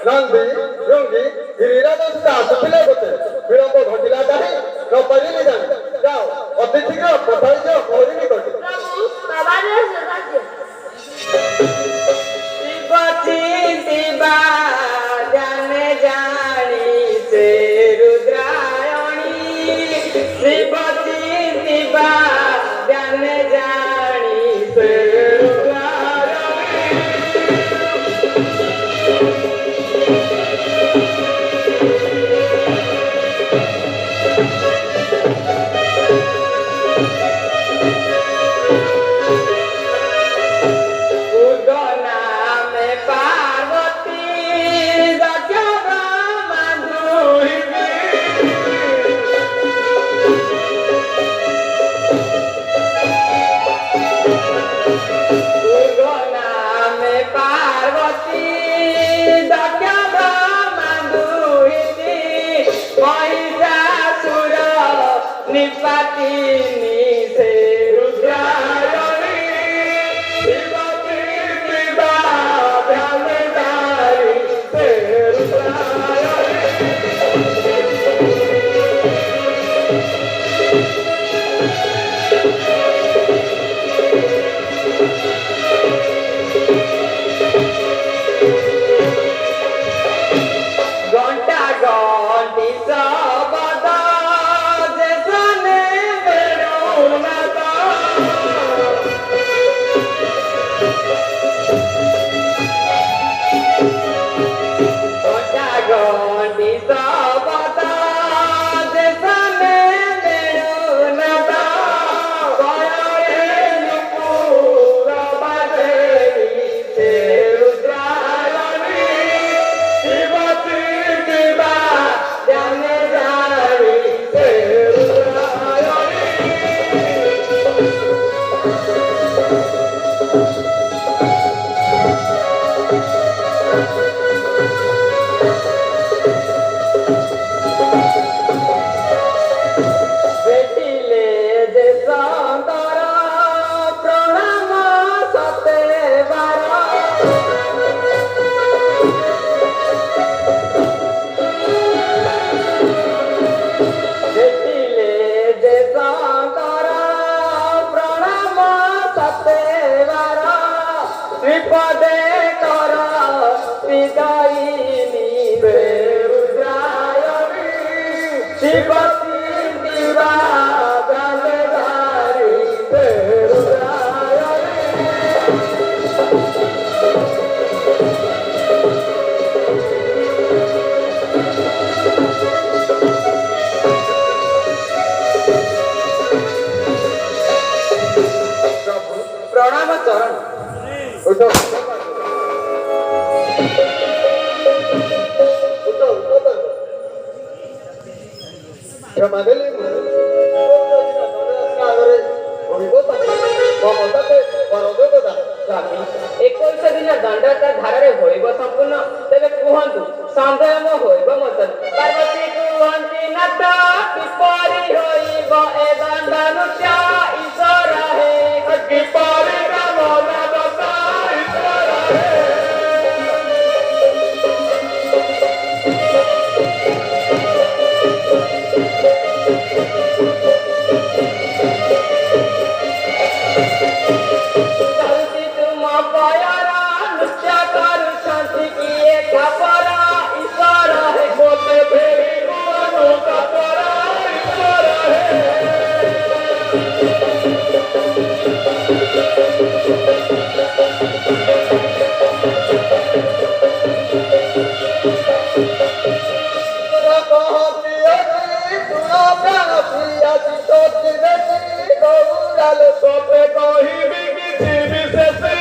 नंदी रुंगी गिरिराज आसुले गोटे विलंब घटिला नहीं न पारिली जानी जाओ अति शीघ्र पठाई जाओ मोहरी निकट प्रभु बाबा ने सदाज्ञा शिवचिंतिबा जाने जानी से रुद्रायणी शिवचिंतिबा जाने जानी से घंटा घंटी सब সচিন্তিবা জানে জানিতে প্রণাম চরণ উঠো উঠো উঠো ক্ষমা দিলি আগে হইব মমতাতে পরদেবতা স্বামী 21 দিন দଣ୍ଡତା ଧାରରେ ହୋଇବ ସମ୍ପୂର୍ଣ୍ଣ ତେବେ କୁହନ୍ତୁ ସନ୍ଦେହ ହୋଇବ ମତନ ପାର୍ବତୀ କୁହନ୍ତି ନାଟ କିପରି ହୋଇବ ଏ ଦଣ୍ଡ ନୃତ୍ୟ ଈଶ୍ୱର ହେ କିପରି କାମ ଦେବତା ଈଶ୍ୱର ହେ ଧରୁଛି ତୁମ ପୟର ନୃତ୍ୟ କରୁଛନ୍ତି କିଏ ଖବର ଈଶ୍ୱର ହେ ମୋତେ ଫେରିବୁ ଅନୁକପର ଈଶ୍ୱର ହେ ତୋତେ କହିବି କିଛି ବିଶେଷ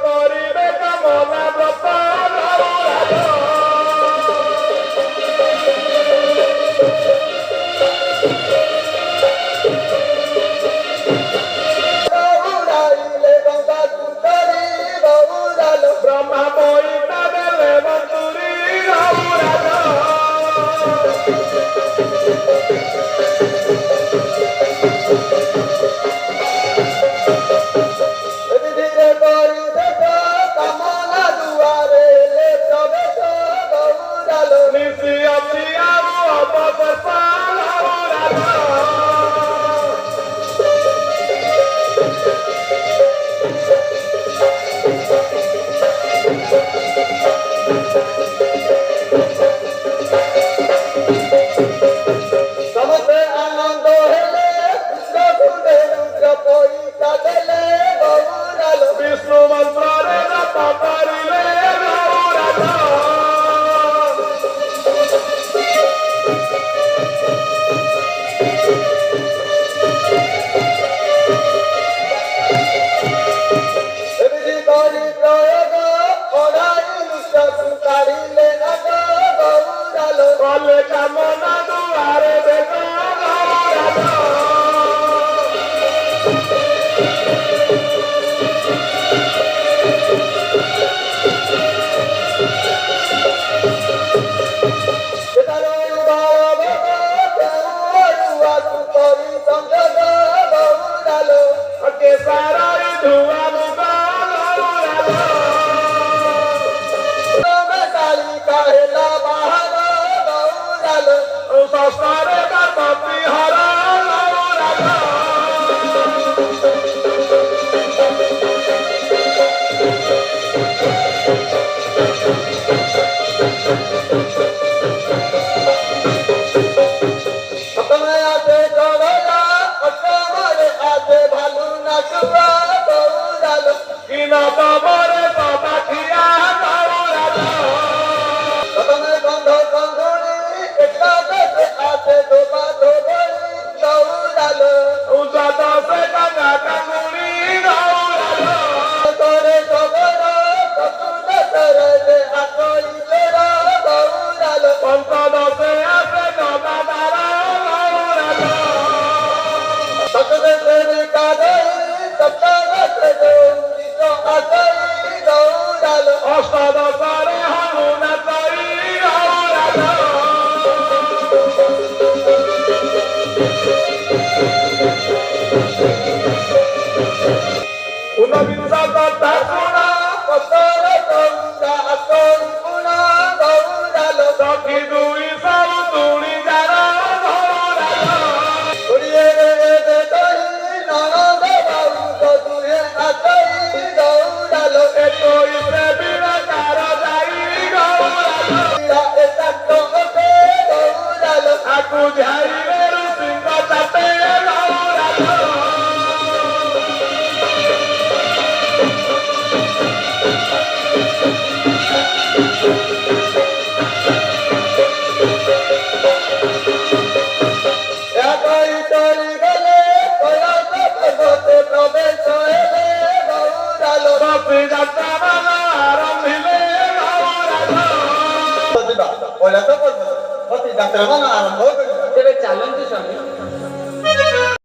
କରିବେ କାମନା ବ୍ରତ ବ୍ରହ୍ମା ପଇତା ଦେଲେ ବନ୍ତୁରୀ ନିଶି ଅଛି ଆଉ ଅବଶେଷ ସମସ୍ତେ ଆନନ୍ଦ ହେଲେ ରୁଦ୍ର ପଇସା ଦେଲେ ଗୌରାଲ ବିଷ୍ଣୁ ମନ୍ତ୍ରରେ ଜପ କରିଲେ ଏମିତି କରି ପ୍ରୟୋଗ ଅଡ଼ାଇ ନୃତ୍ୟକୁ କାଢ଼ିଲେ ନାଗ ଗୌରାଲ କଲେ କାମନା ଦୁଆରେ ବେଗ ସେଠାରୁ ବାଳ ଭୋଗ ଅଡ଼ୁଆକୁ କରି ସଂଯୋଗ ଗୌରାଲ କେସାର ଧୁଆ ମୁଗ କାଳିକା ହେଲା ବାହାର ଗୌରାଲ ଶସ୍ତାରେ ପାର୍ବତୀ ହର ସପ୍ତମେ ଆସେ ଚଢ଼ା ଅଷ୍ଟମରେ ଆସେ ଭାଲୁ ନାଚୁଆ ଗୌରାଲ କିନ ତମରେ ତବାଖିଆ ସପ୍ତମେ ଗନ୍ଧ ଗନ୍ଧୁଣି ଏକାଦଶେ ଆସେ ଧୋବା ଧୋବଣି ଗୌରାଲ ଦଶେ ଗଙ୍ଗା କାଙ୍ଗୁଣି করে সগর চতুর্দশরে যে আকই চোর গৌরাল পঞ্চদশে আসে জগাদার সতদেশের কাদই ঊনবিংশ কথা শুনা কতর গৌরা কৌগুণা গৌরালো সখী দুই সব তুলি যারা গৌরালো ঘুরিয়ে রে দই ননদ বাবু দুয়ে নাচই গৌরালো একইশে বিরাটার যাই গৌরালো এটা তোকে গৌরালো আকু ঝাইরে সিংহ চাপে গৌরালো একই তরি গেলে কৈলাস পর্বতে প্রবেশ হেলে গৌরালো সখী যাত্রা বাবা আরম্ভিলে গৌরালো ଯିବା কৈଳାସ ପର୍ବତ ଅତି ଯାତ୍ରା ମାନ ଆରମ୍ଭ କରିବା ତେବେ ଚାଲନ୍ତୁ ସ୍ୱାମୀ।